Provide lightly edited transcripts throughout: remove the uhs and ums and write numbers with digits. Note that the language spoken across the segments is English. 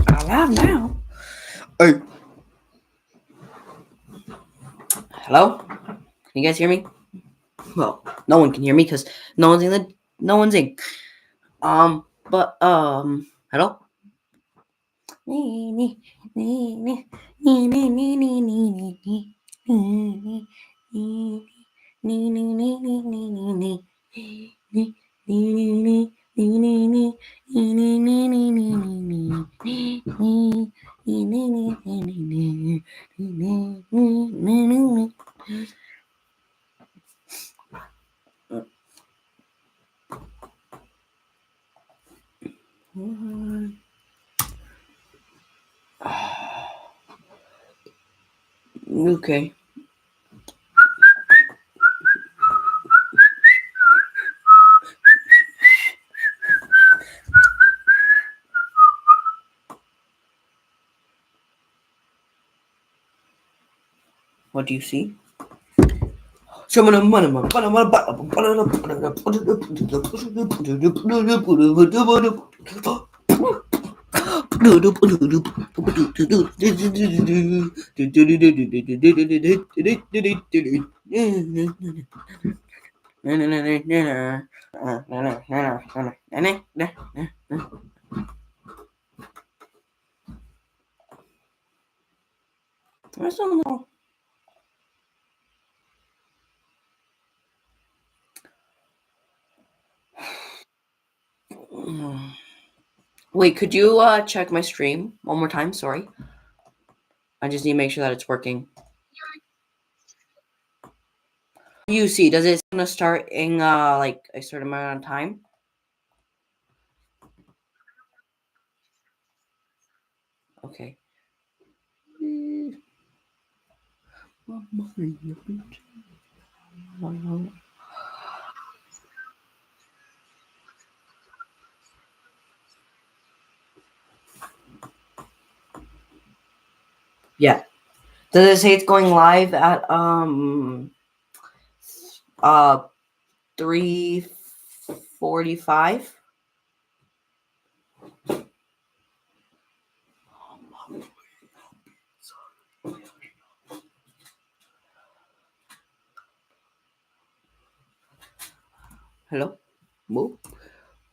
Out loud now. Hey. Hello? Can you guys hear me? Well, no one can hear me because no one's in. Hello? Okay. What do you see? Where's some of the... Wait, could you check my stream one more time? Sorry. I just need to make sure that it's working. You see, does it gonna start in like a certain amount of time? Okay. Yeah. Does it say it's going live at 3:45? Hello? Whoa.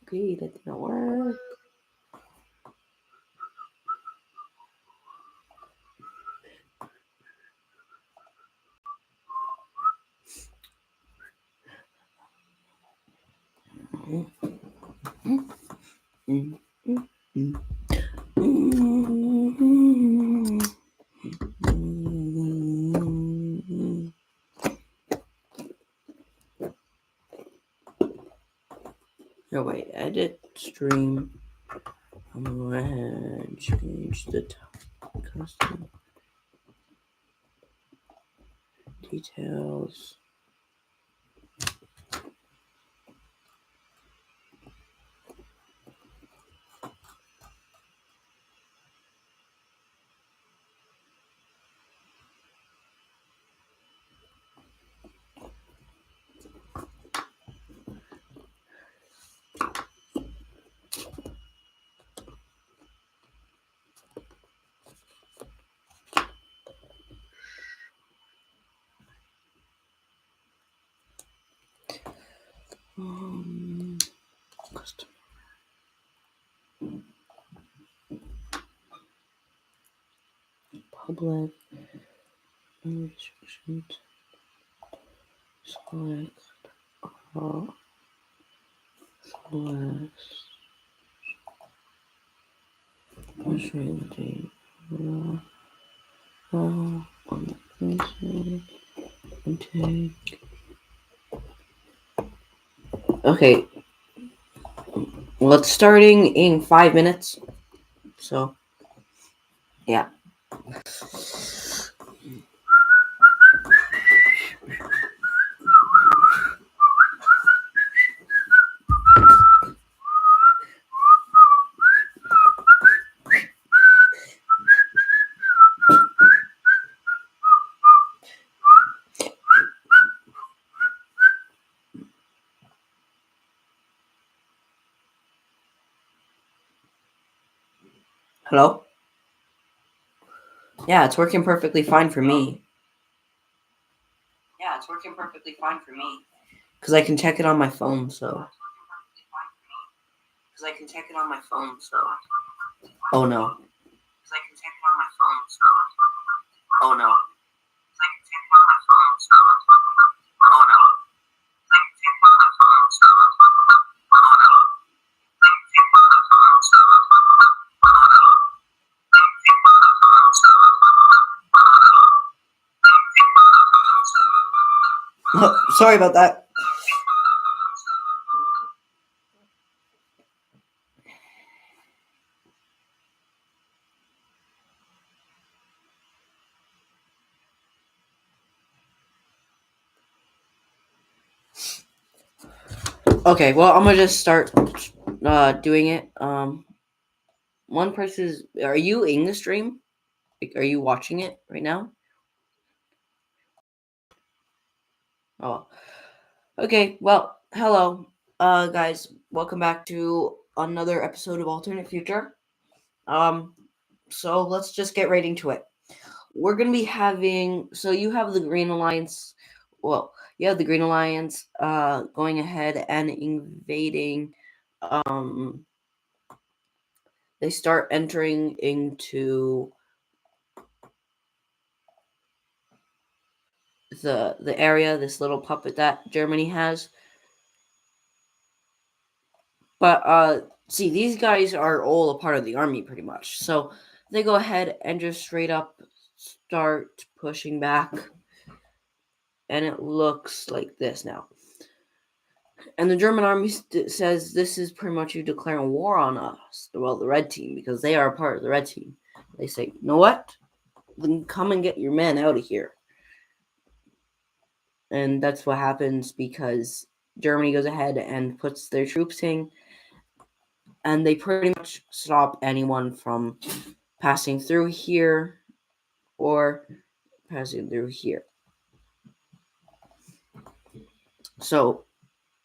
Okay, that did not work. No, wait, edit stream. I'm gonna go ahead and change the custom details. Custom. Public restrictions. Select all. Select. Measuring the date. On the printer. Intake. Okay. Well, it's starting in 5 minutes. So, yeah. Hello? Yeah, it's working perfectly fine for me. Yeah, it's working perfectly fine for me. Because I can check it on my phone, so. Because I can check it on my phone, so. Oh no. Because I can check it on my phone, so. Oh no. Because I can check it on my phone, so. Oh no. Because I can check it on my phone, so. Oh no. Because I can check it on my phone, so. Oh no. Because I can check it on my phone, so. Oh no. Sorry about that. Okay, well, I'm gonna just start doing it. One person is. Are you in the stream? Like, are you watching it right now? Oh, okay. Well, hello, guys. Welcome back to another episode of Alternate Future. So let's just get right into it. We're gonna be having. So you have the Green Alliance. Well, you have the Green Alliance, going ahead and invading. Um, they start entering into the area, this little puppet that Germany has. But see, these guys are all a part of the army pretty much. So they go ahead and just straight up start pushing back, and it looks like this now. And the German army says this is pretty much you declaring war on us. Well, the red team, because they are a part of the red team. They say, you know what? Then come and get your men out of here. And that's what happens because Germany goes ahead and puts their troops in, and they pretty much stop anyone from passing through here or passing through here. So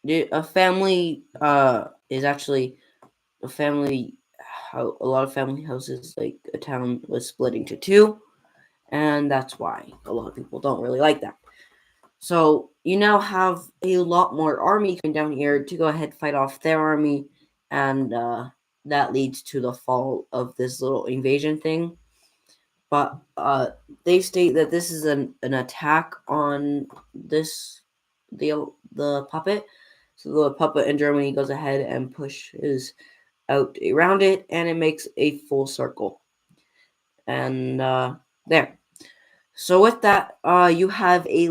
a family is actually a family. How a lot of family houses, like a town, was split into two, and that's why a lot of people don't really like that. So you now have a lot more army coming down here to go ahead and fight off their army, and that leads to the fall of this little invasion thing. But they state that this is an attack on the puppet. So the puppet in Germany goes ahead and pushes out around it, and it makes a full circle. And there. So with that, you have a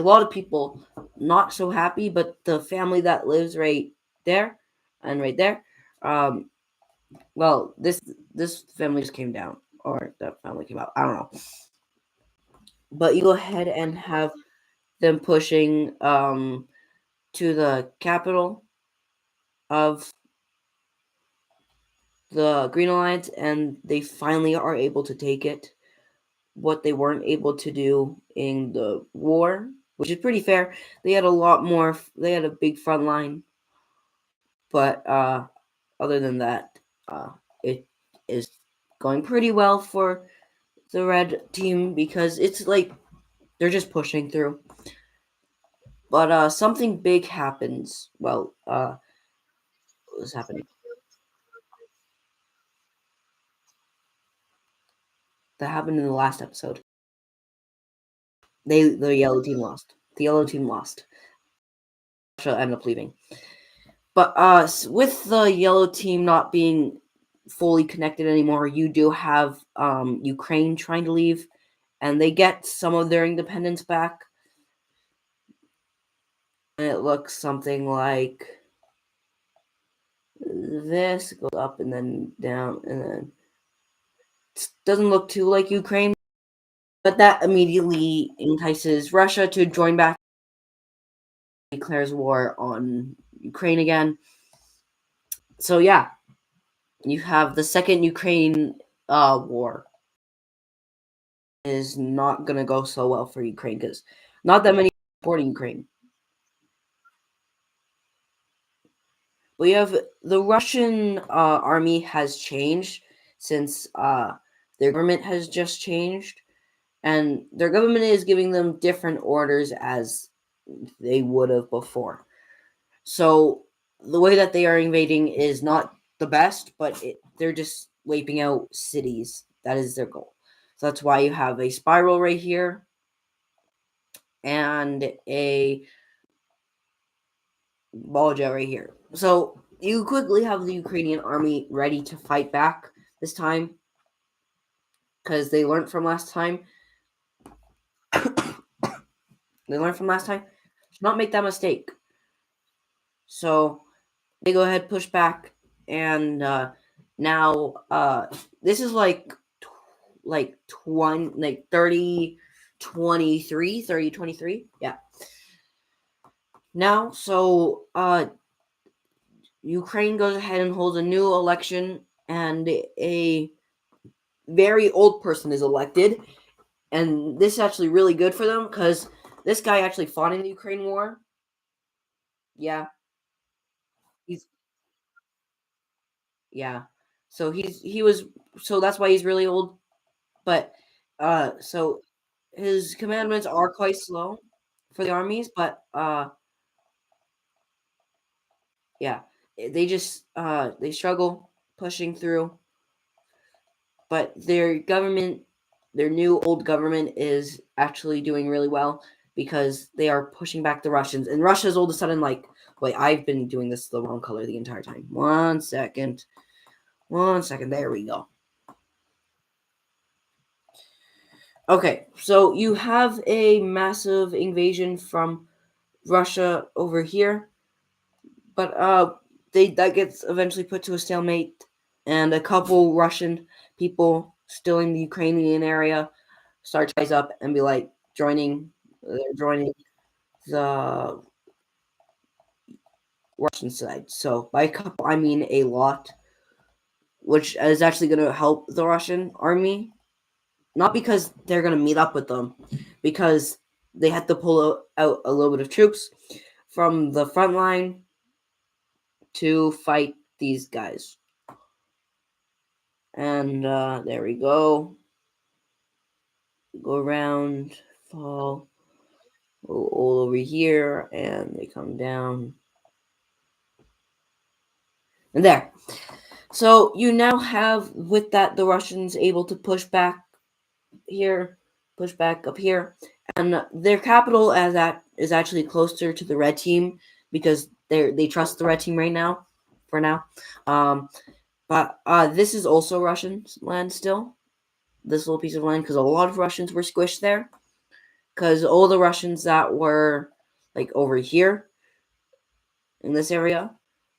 lot of people not so happy, but the family that lives right there and right there, um, well, this family just came down, or that family came out. I don't know, but you go ahead and have them pushing to the capital of the Green Alliance, and they finally are able to take it. What they weren't able to do in the war, which is pretty fair. They had a lot more. They had a big front line, but other than that, it is going pretty well for the red team because it's like they're just pushing through. But something big happens. Well, what was happening? That happened in the last episode. The yellow team lost. The yellow team lost. Russia ended up leaving. But with the yellow team not being fully connected anymore, you do have Ukraine trying to leave, and they get some of their independence back. And it looks something like this. It goes up and then down, and then it doesn't look too like Ukraine, but that immediately entices Russia to join back. Declares war on Ukraine again. So yeah, you have the second Ukraine war is not gonna go so well for Ukraine because not that many supporting Ukraine. We have the Russian army has changed. since their government has just changed, and their government is giving them different orders as they would have before. So the way that they are invading is not the best, but they're just wiping out cities. That is their goal. So that's why you have a spiral right here and a ball jet right here. So you quickly have the Ukrainian army ready to fight back this time because they learned from last time. They learned from last time. Do not make that mistake. So they go ahead, push back, and now this is like 20, like 30, 23, 30, 23. Yeah. Now, so Ukraine goes ahead and holds a new election, and a very old person is elected, and this is actually really good for them because this guy actually fought in the Ukraine war. Yeah, he's yeah. So he was so that's why he's really old. But so his commandments are quite slow for the armies, but yeah, they just they struggle pushing through. But their government, their new old government, is actually doing really well because they are pushing back the Russians. And Russia's all of a sudden like, wait, I've been doing this the wrong color the entire time. 1 second. 1 second. There we go. Okay, so you have a massive invasion from Russia over here, but that gets eventually put to a stalemate, and a couple Russian people still in the Ukrainian area start to rise up and be like joining the Russian side. So by a couple, I mean a lot, which is actually going to help the Russian army. Not because they're going to meet up with them, because they had to pull out a little bit of troops from the front line to fight these guys. And there we go. Go around, fall, go all over here, and they come down. And there. So you now have, with that, the Russians able to push back here, push back up here, and their capital as that is actually closer to the red team because they trust the red team right now, for now. But this is also Russian land still. This little piece of land because a lot of Russians were squished there because all the Russians that were like over here in this area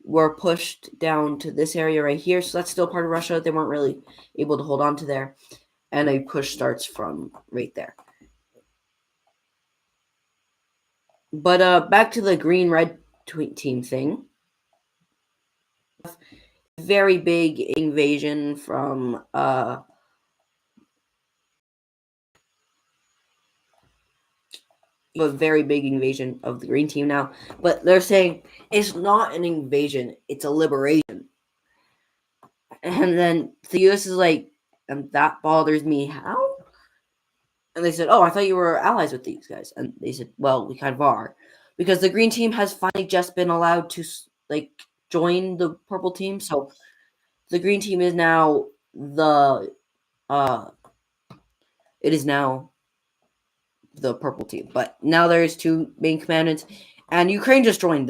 were pushed down to this area right here. So that's still part of Russia. They weren't really able to hold on to there. And a push starts from right there. But back to the green-red team thing. Very big invasion from a very big invasion of the green team now. But they're saying it's not an invasion, it's a liberation. And then the US is like, and that bothers me. How? And they said, oh, I thought you were allies with these guys. And they said, well, we kind of are. Because the green team has finally just been allowed to like join the purple team. So the green team is now it is now the purple team. But now there's two main commandants. And Ukraine just joined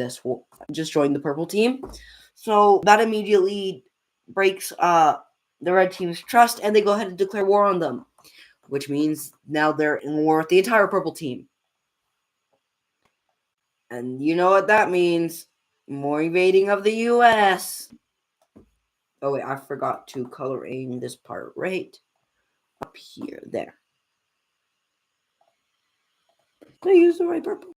just joined the purple team. So that immediately breaks the red team's trust, and they go ahead and declare war on them, which means now they're in war with the entire purple team. And you know what that means. More invading of the US. Oh wait, I forgot to color in this part right up here. There. Did I use the right purple?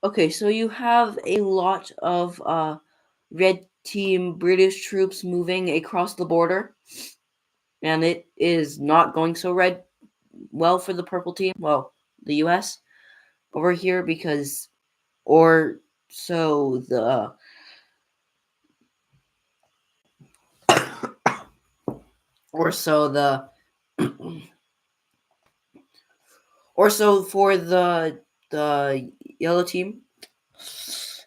Okay, so you have a lot of red team British troops moving across the border. and it is not going so well for the purple team. Well, the U.S. over here because, or so the, or so the, or so for the yellow team,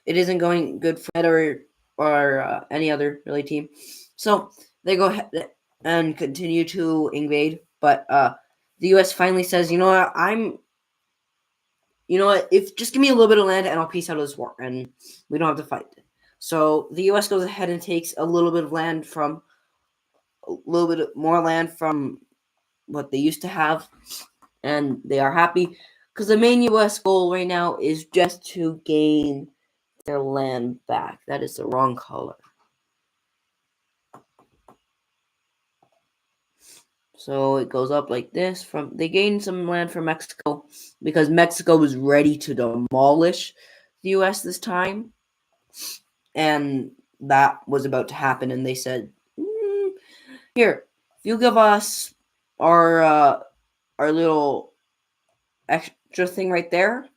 it isn't going good for it or any other really team. So they go ahead and continue to invade, but the U.S. finally says, you know what, if just give me a little bit of land and I'll peace out of this war, and we don't have to fight. So the U.S. goes ahead and takes a little bit more land from what they used to have, and they are happy because the main U.S. goal right now is just to gain their land back. That is the wrong color. So it goes up like this. They gained some land from Mexico because Mexico was ready to demolish the U.S. this time, and that was about to happen. And they said, "Here, if you give us our little extra thing right there,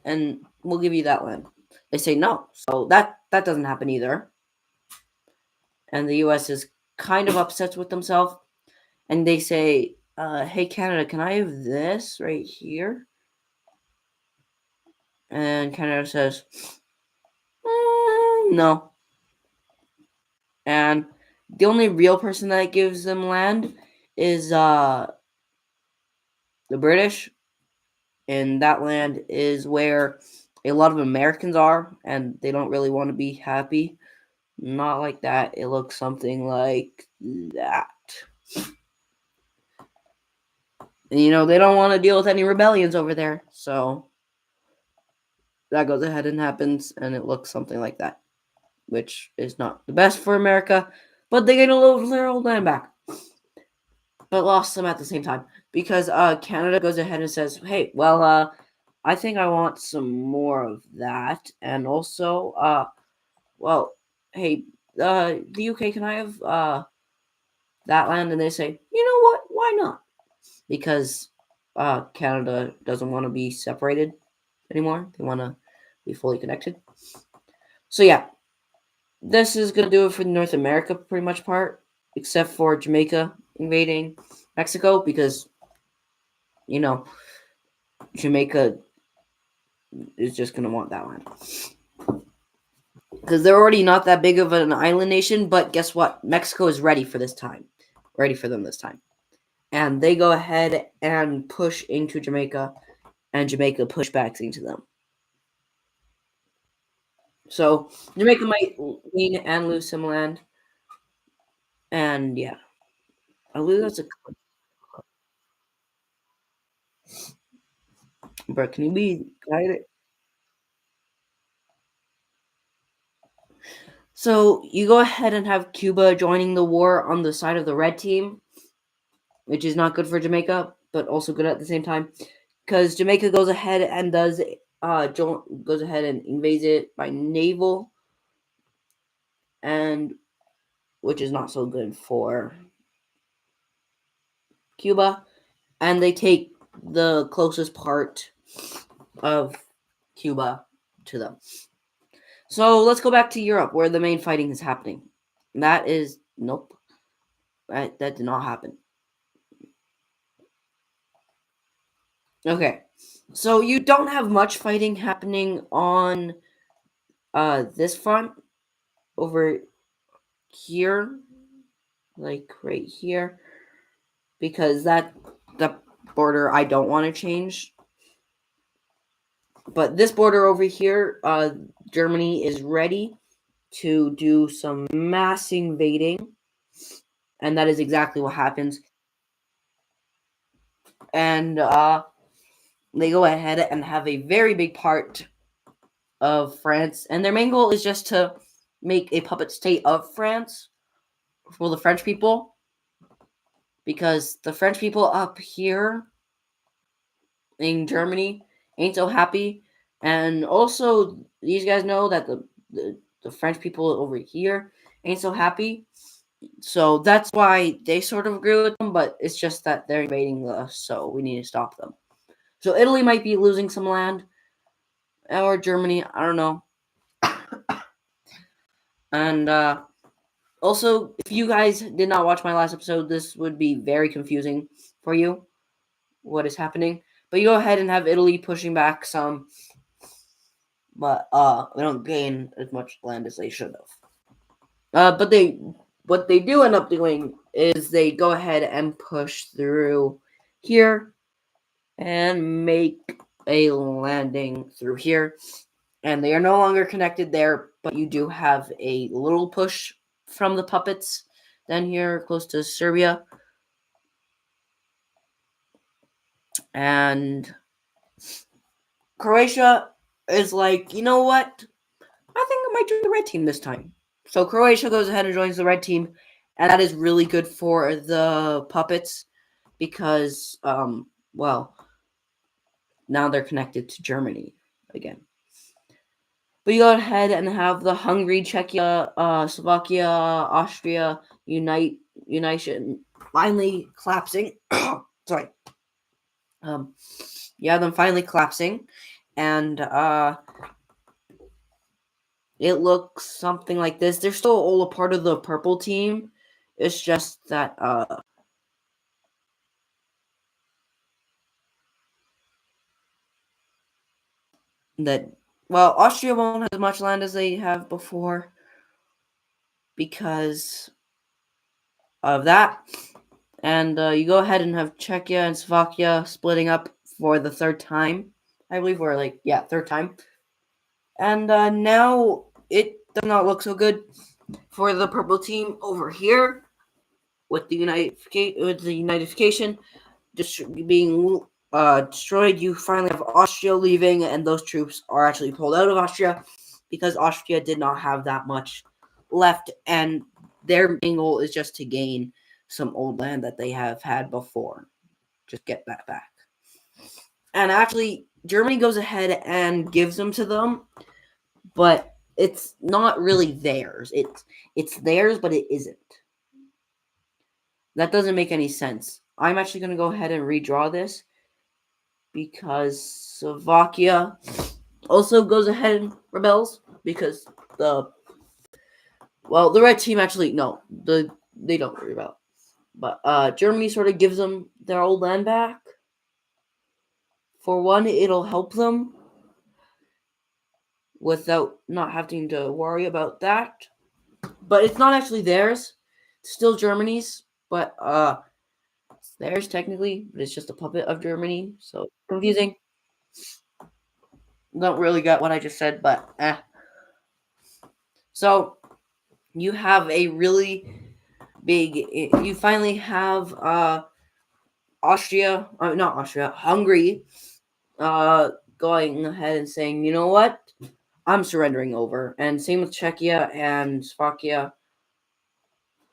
and we'll give you that land." They say no, so that doesn't happen either. And the U.S. is kind of upset with themselves, and they say, "Hey Canada, can I have this right here?" And Canada says, "No." And the only real person that gives them land is the British, and that land is where a lot of Americans are, and they don't really want to be happy. Not like that. It looks something like that. And, they don't want to deal with any rebellions over there, so that goes ahead and happens, and it looks something like that, which is not the best for America, but they get a little of their old land back, but lost them at the same time because Canada goes ahead and says, "Hey, well, I think I want some more of that, and also, well, hey, the UK, can I have that land?" And they say, "You know what? Why not?" Because Canada doesn't want to be separated anymore. They want to be fully connected. So yeah, this is gonna do it for the North America pretty much part, except for Jamaica invading Mexico because Jamaica is just gonna want that land because they're already not that big of an island nation. But guess what? Mexico is ready for them this time, and they go ahead and push into Jamaica, and Jamaica push back into them. So Jamaica might win and lose some land, and yeah, I believe that's a. Bro, can you be quiet? So you go ahead and have Cuba joining the war on the side of the red team, which is not good for Jamaica, but also good at the same time, because Jamaica goes ahead and goes ahead and invades it by naval, and which is not so good for Cuba, and they take the closest part of Cuba to them. So let's go back to Europe, where the main fighting is happening. That is nope. That did not happen. Okay. So you don't have much fighting happening on this front over here, like right here, because the border I don't want to change. But this border over here, Germany is ready to do some mass invading, and that is exactly what happens. And they go ahead and have a very big part of France, and their main goal is just to make a puppet state of France for the French people, because the French people up here in Germany ain't so happy, and also these guys know that the French people over here ain't so happy, So that's why they sort of agree with them, but it's just that they're invading us, so we need to stop them. So Italy might be losing some land, or Germany, I don't know. And also, if you guys did not watch my last episode, this would be very confusing for you. What is happening? But you go ahead and have Italy pushing back some, but they don't gain as much land as they should have. But what they do end up doing is they go ahead and push through here and make a landing through here. And they are no longer connected there, but you do have a little push from the puppets down here close to Serbia. And Croatia is like, you know what? I think I might join the red team this time. So Croatia goes ahead and joins the red team, and that is really good for the puppets because, well, now they're connected to Germany again. But you go ahead and have the Hungary, Czechia, Slovakia, Austria unite finally collapsing. Sorry. Yeah, them finally collapsing, and it looks something like this. They're still all a part of the purple team. It's just that well, Austria won't have as much land as they have before because of that. And you go ahead and have Czechia and Slovakia splitting up for the third time. I believe we're third time. And now it does not look so good for the purple team over here with the unification just being destroyed. You finally have Austria leaving, and those troops are actually pulled out of Austria because Austria did not have that much left, and their main goal is just to gain some old land that they have had before. Just get that back. And actually, Germany goes ahead and gives them to them, but it's not really theirs. It's theirs, but it isn't. That doesn't make any sense. I'm actually going to go ahead and redraw this because Slovakia also goes ahead and rebels because the red team actually they don't rebel, but Germany sort of gives them their old land back. For one, it'll help them without not having to worry about that. But it's not actually theirs; it's still Germany's. But it's theirs technically, but it's just a puppet of Germany, so confusing. Don't really get what I just said, but So you have a really big. You finally have Austria, not Austria, Hungary, going ahead and saying, you know what, I'm surrendering over, and same with Czechia and Slovakia.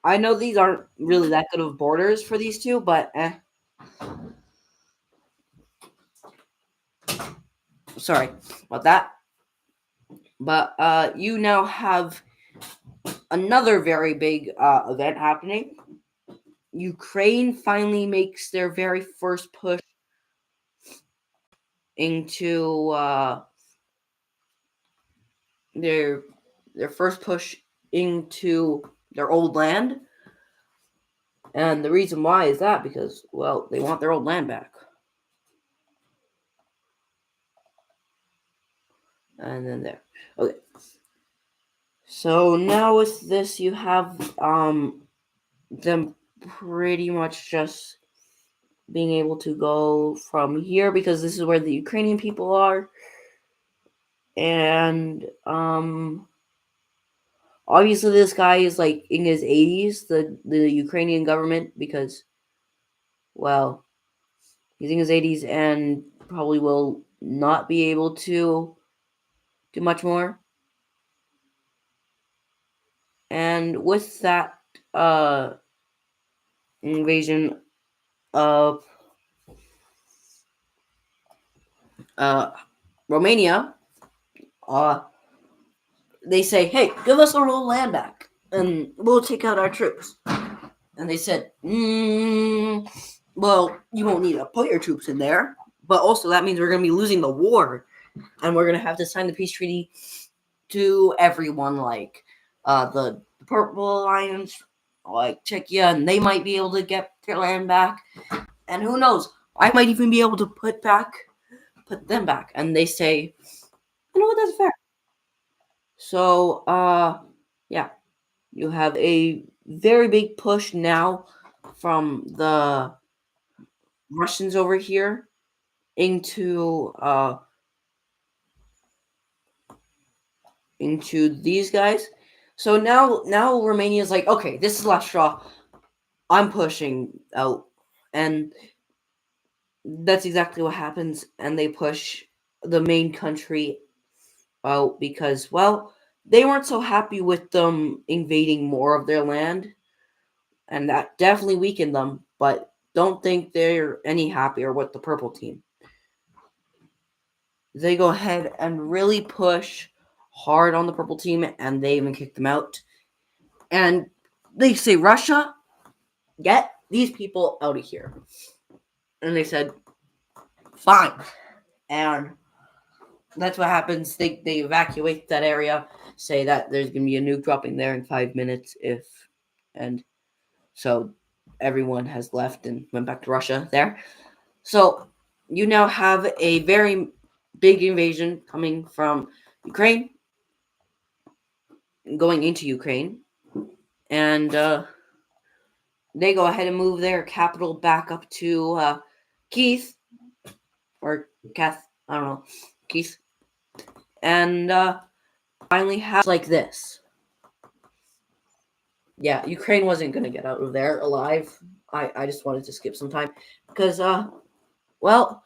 I know these aren't really that good of borders for these two, but sorry about that. But you now have another very big event happening. Ukraine finally makes their very first push into their first push into their old land. And the reason why is that because, well, they want their old land back. And then there. Okay. So now with this, you have them pretty much just being able to go from here because this is where the Ukrainian people are. And obviously this guy is like in his 80s, the Ukrainian government, because, well, he's in his 80s and probably will not be able to do much more. And with that invasion of Romania, they say, hey, give us our whole land back. and we'll take out our troops. And they said, well, you won't need to put your troops in there, but also that means we're going to be losing the war, and we're going to have to sign the peace treaty to everyone, like the Purple Alliance, like Czechia, and they might be able to get their land back. And who knows? I might even be able to put them back. And they say, you know what, that's fair. So, yeah, you have a very big push now from the Russians over here into these guys. So now Romania's like, okay, this is last straw. I'm pushing out, and that's exactly what happens. And they push the main country out because, well, they weren't so happy with them invading more of their land, and that definitely weakened them. But don't think they're any happier with the purple team. They go ahead and really push hard on the purple team, and they even kick them out. And they say, Russia, get these people out of here. And they said, fine. And that's what happens. They evacuate that area, say that there's going to be a nuke dropping there in 5 minutes and so everyone has left and went back to Russia there. So you now have a very big invasion coming from Ukraine, going into Ukraine, and they go ahead and move their capital back up to Keith, or Kath, I don't know, Keith, and finally have like this. Yeah, Ukraine wasn't gonna get out of there alive. I just wanted to skip some time because well,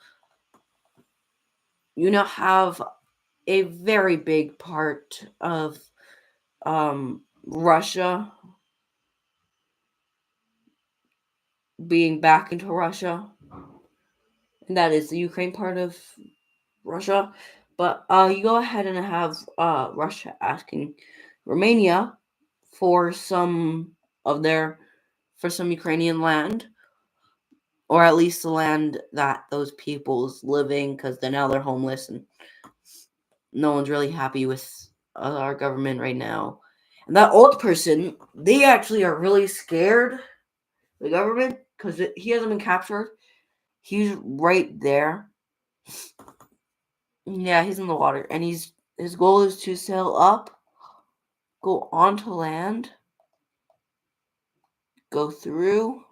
you now have a very big part of Russia being back into Russia, and that is the Ukraine part of Russia. But you go ahead and have Russia asking Romania for some of their for some Ukrainian land, or at least the land that those people's living, because they're homeless and no one's really happy with our government right now. And that old person, they actually are really scared the government because he hasn't been captured. He's right there. Yeah, he's in the water, and his goal is to sail up, go onto land, go through.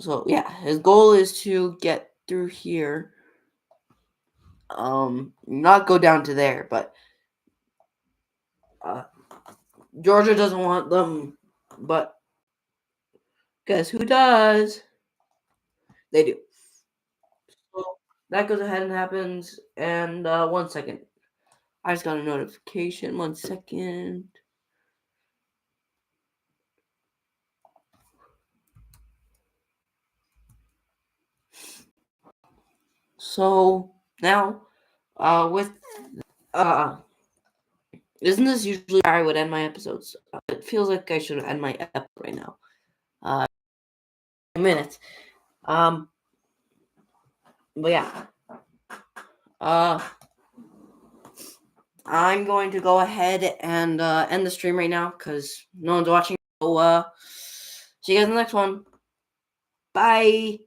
So yeah, his goal is to get through here. Not go down to there, but Georgia doesn't want them, but guess who does? They do. So that goes ahead and happens. And 1 second. I just got a notification. 1 second. So now, with isn't this usually where I would end my episodes? It feels like I should end my episode right now. Uh, minutes. But yeah. I'm going to go ahead and end the stream right now because no one's watching. So, see you guys in the next one. Bye.